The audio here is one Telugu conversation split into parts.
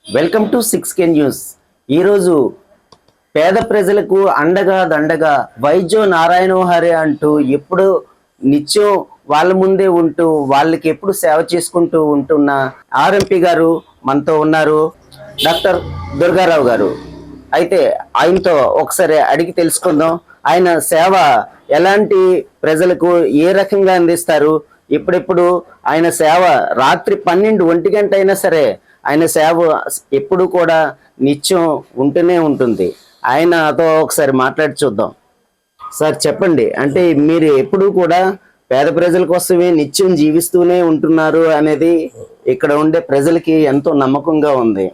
Welcome to 6K news. ఈరోజు పేద ప్రజలకు అండగా దండగా వైద్యో నారాయణ హరి అంటూ ఎప్పుడు నిత్యం వాళ్ళ ముందే ఉంటూ వాళ్ళకి ఎప్పుడు సేవ చేసుకుంటూ ఉంటున్న ఆర్ఎంపీ గారు మనతో ఉన్నారు, డాక్టర్ దుర్గారావు గారు. అయితే ఆయనతో ఒకసారి అడిగి తెలుసుకుందాం. ఆయన సేవ ఎలాంటి ప్రజలకు ఏ రకంగా అందిస్తారు, ఇప్పుడెప్పుడు ఆయన సేవ రాత్రి 12 గంట అయినా సరే ఆయన సేవ ఎప్పుడు కూడా నిత్యం ఉంటూనే ఉంటుంది. ఆయనతో ఒకసారి మాట్లాడి చూద్దాం. సార్ చెప్పండి, అంటే మీరు ఎప్పుడు కూడా పేద ప్రజల కోసమే నిత్యం జీవిస్తూనే ఉంటున్నారు అనేది ఇక్కడ ఉండే ప్రజలకి ఎంతో నమ్మకంగా ఉంది.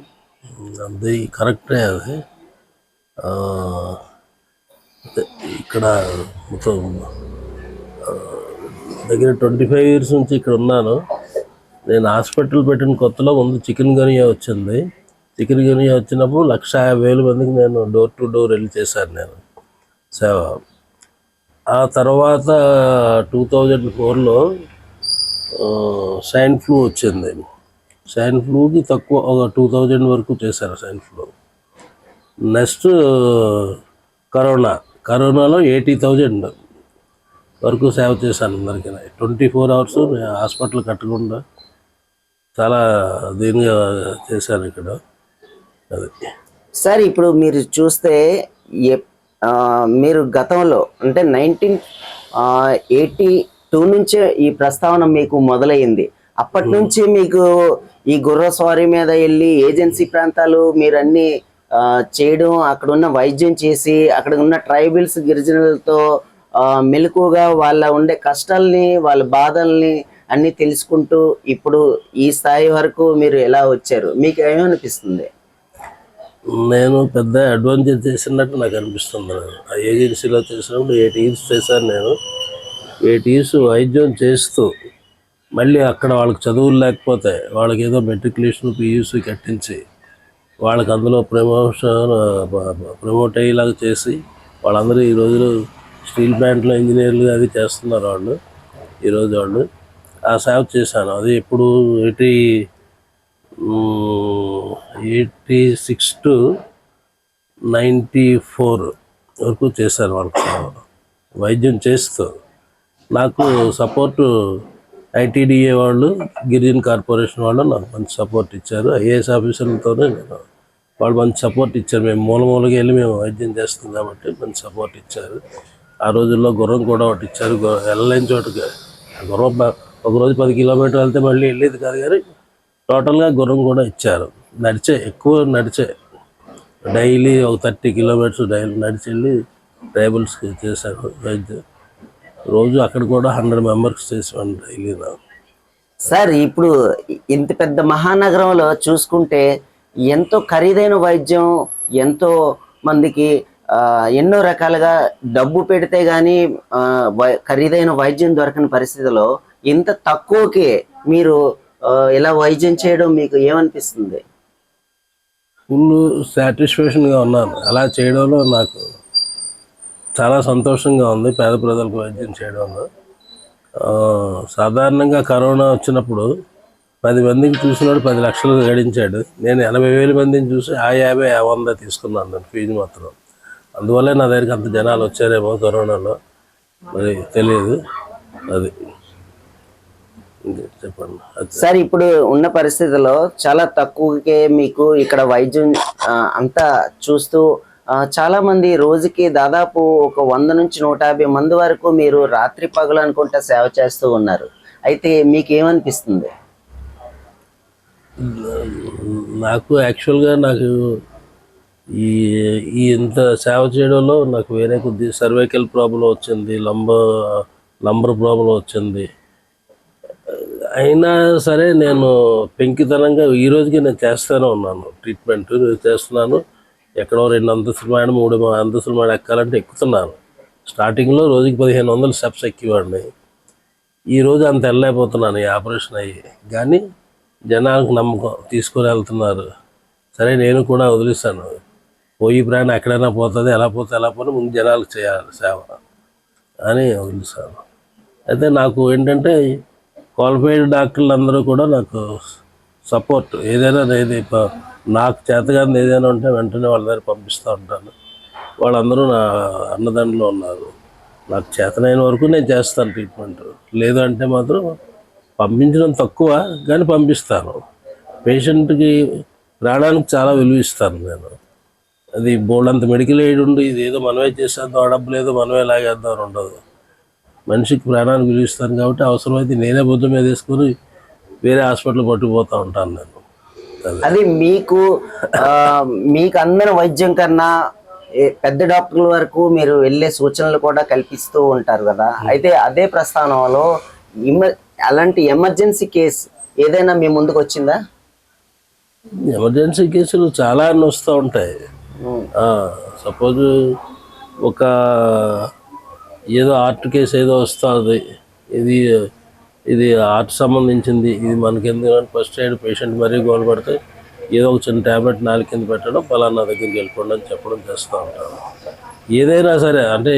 అది కరెక్టే. అది ఇక్కడ మొత్తం దగ్గర 25 ఇయర్స్ నుంచి ఇక్కడ ఉన్నాను. నేను హాస్పిటల్ పెట్టిన కొత్తలో ముందు చికెన్ గునియా వచ్చింది. చికెన్ గునియా వచ్చినప్పుడు 1,50,000 మందికి నేను డోర్ టు డోర్ వెళ్ళి చేశాను నేను సేవ. ఆ తర్వాత 2004లో స్వైన్ ఫ్లూ వచ్చింది. స్వైన్ ఫ్లూకి తక్కువ ఒక 2000 వరకు చేశారు స్వైన్ ఫ్లూ. నెక్స్ట్ కరోనాలో 80,000 వరకు సేవ చేశాను అందరికీ. 24 hours హాస్పిటల్ కట్టకుండా చాలా దీనిగా చేశాను ఇక్కడ. అది సార్, ఇప్పుడు మీరు చూస్తే మీరు గతంలో అంటే 1982 నుంచే ఈ ప్రస్తావన మీకు మొదలైంది. అప్పటి నుంచి మీకు ఈ గుర్ర స్వారీ మీద వెళ్ళి ఏజెన్సీ ప్రాంతాలు మీరన్నీ చేయడం, అక్కడ ఉన్న వైద్యం చేసి అక్కడ ఉన్న ట్రైబల్స్ గిరిజనులతో మెలకుగా వాళ్ళ ఉండే కష్టాలని వాళ్ళ బాధల్ని అన్నీ తెలుసుకుంటూ ఇప్పుడు ఈ స్థాయి వరకు మీరు ఎలా వచ్చారు, మీకు ఏమనిపిస్తుంది? నేను పెద్ద అడ్వెంచర్ చేసినట్టు నాకు అనిపిస్తుంది. ఆ ఏజెన్సీలో చేసినప్పుడు 8 years చేశాను నేను. 8 years వైద్యం చేస్తూ మళ్ళీ అక్కడ వాళ్ళకి చదువులు లేకపోతే వాళ్ళకి ఏదో మెట్రికులేషన్ PUC కట్టించి వాళ్ళకి అందులో ప్రమోట్ అయ్యేలాగా చేసి వాళ్ళందరూ ఈ రోజులు స్టీల్ ప్లాంట్లో ఇంజనీర్లు అది చేస్తున్నారు వాళ్ళు. ఈరోజు వాళ్ళు ఆ సేవ చేశాను. అది ఇప్పుడు 86 to 94 వరకు చేశాను వాళ్ళకి సేవ వైద్యం చేస్తూ. నాకు సపోర్టు ITDA వాళ్ళు, గిరిజన్ కార్పొరేషన్ వాళ్ళు నాకు మంచి సపోర్ట్ ఇచ్చారు. IAS ఆఫీసర్లతోనే వాళ్ళు మంచి సపోర్ట్ ఇచ్చారు. మేము మూలగా వెళ్ళి మేము వైద్యం చేస్తాం కాబట్టి మంచి సపోర్ట్ ఇచ్చారు. ఆ రోజుల్లో గుర్రం కూడా ఒకటి ఇచ్చారు. వెళ్ళలేని చోటుగా గుర్రం ఒకరోజు 10 kilometers వెళ్తే మళ్ళీ వెళ్ళేది కాదు, కానీ టోటల్గా గుర్రం కూడా ఇచ్చారు. ఎక్కువ నడిచే డైలీ ఒక 30 kilometers డైలీ నడిచి వెళ్ళి ట్రైబల్స్కి చేశారు వైద్యం. రోజు అక్కడ కూడా 100 members చేసేవాడిని డైలీ. సార్, ఇప్పుడు ఇంత పెద్ద మహానగరంలో చూసుకుంటే ఎంతో ఖరీదైన వైద్యం, ఎంతో మందికి ఎన్నో రకాలుగా డబ్బు పెడితే కానీ ఖరీదైన వైద్యం దొరకని పరిస్థితిలో ఇంత తక్కువకి మీరు ఇలా వైద్యం చేయడం మీకు ఏమనిపిస్తుంది? ఫుల్ సాటిస్ఫాక్షన్గా ఉన్నాను. అలా చేయడంలో నాకు చాలా సంతోషంగా ఉంది. పేద ప్రజలకు వైద్యం చేయడంలో సాధారణంగా కరోనా వచ్చినప్పుడు 10 మందికి చూసినాడు 10 లక్షలు గడించాడు. నేను 80,000 మందిని చూసి 50, 100 తీసుకున్నాను నేను ఫీజు మాత్రం. అందువల్లే నా దగ్గరికి అంత జనాలు వచ్చారేమో కరోనాలో, మరి తెలియదు. అది చెప్పండి సార్. ఇప్పుడు ఉన్న పరిస్థితుల్లో చాలా తక్కువకే మీకు ఇక్కడ వైద్యం అంతా చూస్తూ చాలా మంది రోజుకి దాదాపు ఒక 100 నుంచి 150 మంది వరకు మీరు రాత్రి పగలు అనుకుంటా సేవ చేస్తూ ఉన్నారు. అయితే మీకు ఏమనిపిస్తుంది? నాకు యాక్చువల్గా నాకు ఈ ఇంత సేవ చేయడంలో నాకు వేరే కొద్ది సర్వైకల్ ప్రాబ్లం వచ్చింది, లంబర్ ప్రాబ్లం వచ్చింది. అయినా సరే నేను పెంకితనంగా ఈ రోజుకి నేను చేస్తూనే ఉన్నాను, ట్రీట్మెంట్ చేస్తున్నాను. ఎక్కడో 2 అంతస్తుల మేడ 3 అంతస్తుల మేడ ఎక్కాలంటే ఎక్కుతున్నాను. స్టార్టింగ్లో రోజుకి 1500 steps ఎక్కేవాడిని. ఈరోజు అంత వెళ్ళలేకపోతున్నాను ఈ ఆపరేషన్ అయ్యి. కానీ జనాలకు నమ్మకం తీసుకొని వెళ్తున్నారు. సరే నేను కూడా వదిలిస్తాను, పోయి ప్రాణం ఎక్కడైనా పోతుంది, ఎలా పోతే ముందు జనాలకు చేయాలి సేవ అని వదిలిస్తాను. అయితే నాకు ఏంటంటే క్వాలిఫైడ్ డాక్టర్లు అందరూ కూడా నాకు సపోర్ట్. ఏదైనా నాకు చేతగాని ఏదైనా ఉంటే వెంటనే వాళ్ళ దగ్గర పంపిస్తూ ఉంటాను. వాళ్ళందరూ నా అన్నదండలో ఉన్నారు. నాకు చేతనైన వరకు నేను చేస్తాను ట్రీట్మెంట్. లేదు అంటే మాత్రం పంపించడం తక్కువ, కానీ పంపిస్తాను. పేషెంట్కి ప్రాణానికి చాలా విలువ ఇస్తాను నేను. అది బోల్డంత మెడికల్ ఎయిడ్ ఉండి ఇది ఏదో మనమే చేసేద్దాం, ఆ డబ్బు లేదో మనమే లాగేద్దాం అని ఉండదు. మనిషికి ప్రాణానికి విలువ ఇస్తాను కాబట్టి అవసరమైతే నేనే బుద్ధ మీద వేసుకొని వేరే హాస్పిటల్ పట్టుకుపోతూ ఉంటాను నేను. అది మీకు అందిన వైద్యం కన్నా పెద్ద డాక్టర్ల వరకు మీరు వెళ్ళే సూచనలు కూడా కల్పిస్తూ ఉంటారు కదా. అయితే అదే ప్రస్థానంలో అలాంటి ఎమర్జెన్సీ కేసు ఏదైనా మీ ముందుకు వచ్చిందా? ఎమర్జెన్సీ కేసులు చాలా అన్నీ వస్తూ ఉంటాయి. సపోజ్ ఒక ఏదో ఆర్ట్ కేసు ఏదో వస్తుంది, ఇది ఆర్ట్ సంబంధించింది, ఇది మనకెందుకు ఫస్ట్ ఎయిడ్ పేషెంట్ మరీ గోల్ పడితే ఏదో ఒక చిన్న ట్యాబ్లెట్ నాలుగు కింద పెట్టడం, పలానా దగ్గరికి వెళ్ళిపోండి అని చెప్పడం చేస్తూ ఉంటారు. ఏదైనా సరే అంటే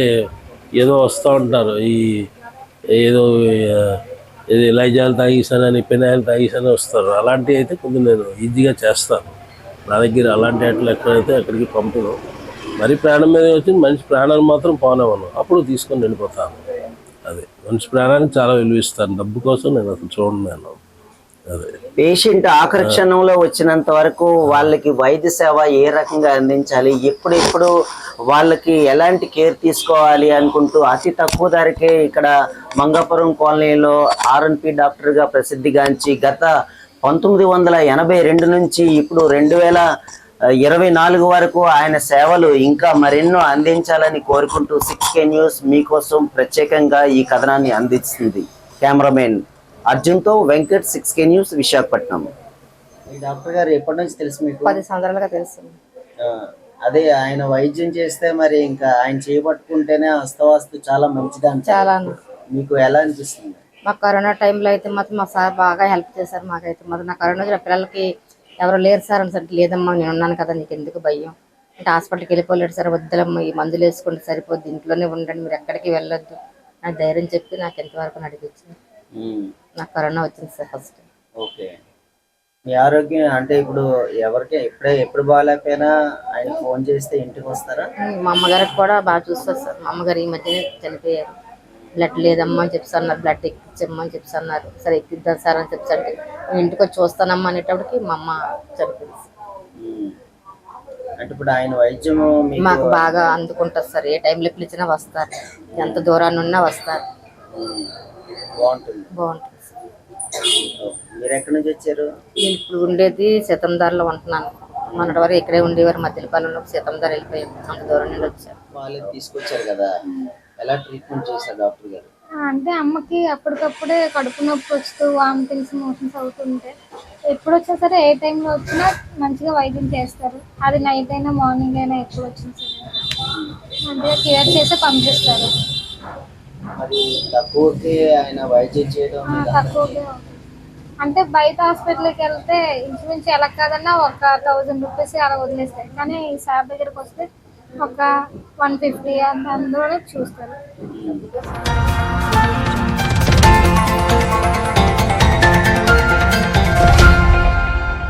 ఏదో వస్తూ ఉంటారు, ఏదో ఇది లైజాలు తాగేసానని పెనాయిల్ తాగేసానని వస్తారు. అలాంటివి అయితే కొంచెం నేను ఈజీగా చేస్తాను. నా దగ్గర అలాంటి వాటిలో ఎక్కడైతే అక్కడికి పంపను. మరీ ప్రాణం మీద వచ్చి మనిషి ప్రాణాలు మాత్రం పోనివ్వను, అప్పుడు తీసుకొని వెళ్ళిపోతాను. అదే మనిషి ప్రాణానికి చాలా విలువ ఇస్తాను. డబ్బు కోసం నేను అసలు చూడను నేను. అదే పేషెంట్ ఆఖరి క్షణంలో వచ్చినంత వరకు వాళ్ళకి వైద్య సేవ ఏ రకంగా అందించాలి, ఎప్పుడెప్పుడు వాళ్ళకి ఎలాంటి కేర్ తీసుకోవాలి అనుకుంటూ అతి తక్కువ ధరకే ఇక్కడ మంగాపురం కాలనీలో ఆర్ఎన్పి డాక్టర్గా ప్రసిద్ధిగాంచి గత 1982 నుంచి ఇప్పుడు 2024 వరకు ఆయన సేవలు ఇంకా మరెన్నో అందించాలని కోరుకుంటూ 6K న్యూస్ మీకోసం ప్రత్యేకంగా ఈ కథనాన్ని అందిస్తుంది. కెమెరామెన్ అర్జున్తో వెంకట్, 6K న్యూస్, విశాఖపట్నం. ఈ డాక్టర్ గారు ఎప్పటి నుంచి తెలుసు మీకు? 10 సంవత్సరాలుగా తెలుసు. అదే ఆయన వైద్యం చేస్తే మరి ఇంకా ఆయన చేపట్టుకుంటేనే అస్తవాస్తు చాలా మంచిది. చాలా మీకు ఎలా అనిపిస్తుంది? మాకు కరోనా టైంలో అయితే మాత్రం మా సార్ బాగా హెల్ప్ చేశారు. మాకైతే మాత్రం నా కరోనా వచ్చిన పిల్లలకి ఎవరు లేరు సార్ అని సరే, లేదమ్మా నేను ఉన్నాను కదా, నీకు ఎందుకు భయం అంటే హాస్పిటల్కి వెళ్ళిపోలేడు సార్, వద్దులమ్మా ఈ మందులు వేసుకుంటే సరిపోద్ది, ఇంట్లోనే ఉండండి, మీరు ఎక్కడికి వెళ్ళొద్దు నాకు ధైర్యం చెప్పి నాకు ఎంతవరకు నడిపించింది. నాకు కరోనా వచ్చింది సార్ ఫస్ట్. ఓకే, మీ ఆరోగ్యం అంటే ఇప్పుడు ఎప్పుడు బాగాలేకపోయినా ఆయన ఫోన్ చేస్తే ఇంటికి వస్తారా? మా అమ్మగారికి కూడా బాగా చూస్తారు సార్. మా అమ్మగారు ఈ మధ్యనే చనిపోయారు. బ్లడ్ లేదమ్మా అని చెప్పి అన్నారు, బ్లడ్ ఎక్కించమ్మని చెప్పి అన్నారు. సరే ఎక్కిద్దాం సార్ అని చెప్పి అంటే ఇంటికి వచ్చి చూస్తానమ్మా అనేటప్పటికి మా అమ్మ చనిపోయింది. అంటే ఇప్పుడు ఆయన వైద్యం మాకు బాగా అందుకుంటారు సార్. ఏ టైంలో పిలిచినా వస్తారు, ఎంత దూరాన్ని ఉన్నా వస్తారు. బాగుంటుంది. సార్. మీరు ఎక్కడి నుంచి వచ్చారు? నేను ఇప్పుడు ఉండేది సీతందార్లో ఉంటున్నాను. మొన్నటి వరకు ఇక్కడే ఉండేవారు, మధ్యపాలెంలో సీతందార్ వెళ్ళిపోయాం, అంత దూరం నుండి వచ్చారు. వాళ్ళే తీసుకొచ్చారు కదా, ఎలా ట్రీట్మెంట్ చేశారు డాక్టర్ గారు? అంటే అమ్మకి అప్పటికప్పుడే కడుపు నొప్పి వస్తూ వామిటింగ్స్ మోషన్స్ అవుతుంటే ఎప్పుడు వచ్చినా సరే ఏ టైంలో వచ్చినా మంచిగా వైద్యం చేస్తారు. అది నైట్ అయినా మార్నింగ్ అయినా ఎప్పుడు వచ్చినా సరే మంచిగా కేర్ చేసి పంపిస్తారు. మరి తక్కువకి ఆయన వైద్యం చేయడం తక్కువగా అంటే బయట హాస్పిటల్కి వెళ్తే ఇంచుమించు ఎలా కాదన్నా ఒక 1000 రూపీస్ అలా వదిలేస్తాయి. కానీ ఈ సార్ దగ్గరికి వస్తే ఒక 150 అందులోనే చూస్తారు.